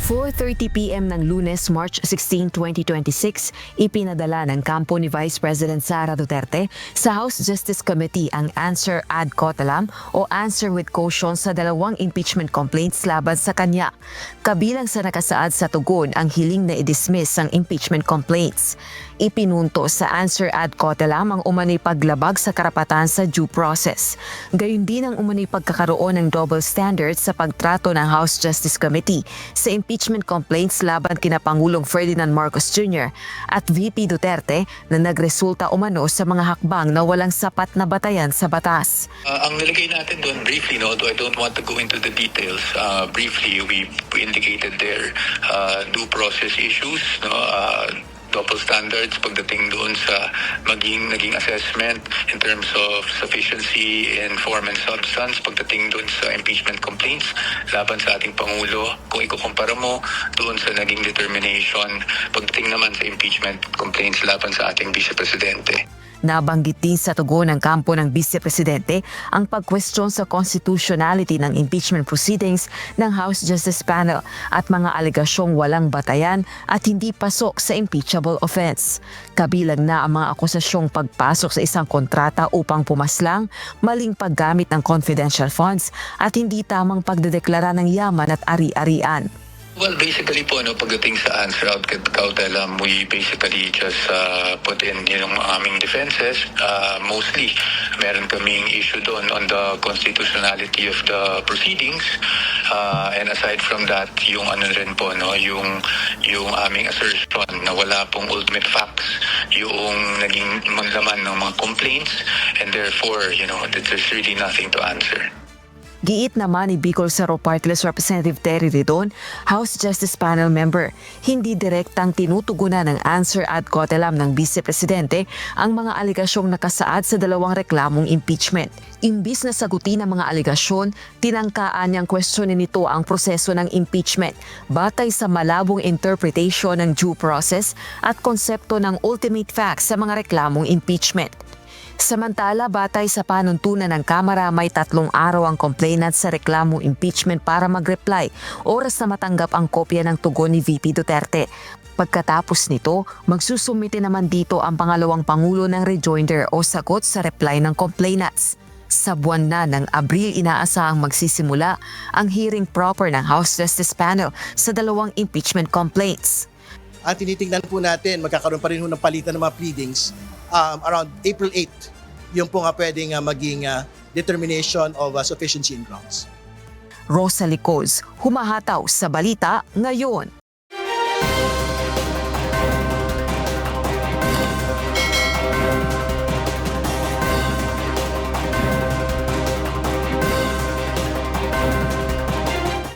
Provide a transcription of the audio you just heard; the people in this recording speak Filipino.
4:30 p.m. ng Lunes, March 16, 2026, ipinadala ng kampo ni Vice President Sara Duterte sa House Justice Committee ang answer ad cautelam o answer with caution sa dalawang impeachment complaints laban sa kanya. Kabilang sa nakasaad sa tugon ang hiling na i-dismiss ang impeachment complaints. Ipinunto sa answer ad cautelam ang umano'y paglabag sa karapatan sa due process. Gayon din ang umano'y pagkakaroon ng double standards sa pagtrato ng House Justice Committee sa impeachment complaints laban kina Pangulong Ferdinand Marcos Jr. at VP Duterte na nagresulta umano sa mga hakbang na walang sapat na batayan sa batas. Ang nilagay natin doon briefly, although I don't want to go into the details, briefly we indicated there due process issues, double standards pagdating doon sa naging assessment in terms of sufficiency in form and substance pagdating doon sa impeachment complaints laban sa ating Pangulo. Kung ikukumpara mo doon sa naging determination pagdating naman sa impeachment complaints laban sa ating Vice Presidente. Nabanggit din sa tugon ng kampo ng Vice Presidente ang pagkwestiyon sa constitutionality ng impeachment proceedings ng House Justice Panel at mga alegasyong walang batayan at hindi pasok sa impeachable offense. Kabilang na ang mga akusasyong pagpasok sa isang kontrata upang pumaslang, maling paggamit ng confidential funds at hindi tamang pagdedeklara ng yaman at ari-arian. Well, basically po, pagdating sa answer out cautelam, we basically just put in yung aming defenses. Mostly, meron kaming issue doon on the constitutionality of the proceedings. And aside from that, yung ano rin po, yung aming assertion na wala pong ultimate facts, yung naging laman ng mga complaints, and therefore, there's really nothing to answer. Giit naman ni Bicol Saro Party List Representative Terry Ridon, House Justice Panel member, hindi direktang tinutugunan ng answer ad cautelam ng Vice Presidente ang mga alegasyong nakasaad sa dalawang reklamong impeachment. Imbis na sagutin ang mga alegasyon, tinangkaan niyang kwestiyonin nito ang proseso ng impeachment batay sa malabong interpretation ng due process at konsepto ng ultimate facts sa mga reklamong impeachment. Samantala, batay sa panuntunan ng Kamara, may 3 araw ang complainant sa reklamong impeachment para mag-reply, oras na matanggap ang kopya ng tugon ni VP Duterte. Pagkatapos nito, magsusumite naman dito ang pangalawang pangulo ng rejoinder o sagot sa reply ng complainants. Sa buwan na ng Abril, inaasahang magsisimula ang hearing proper ng House Justice Panel sa dalawang impeachment complaints. At tinitingnan po natin, magkakaroon pa rin ng palitan ng mga pleadings around April 8. Yung po nga pwedeng maging determination of sufficiency in grounds. Rosa Licoz, humahataw sa balita ngayon.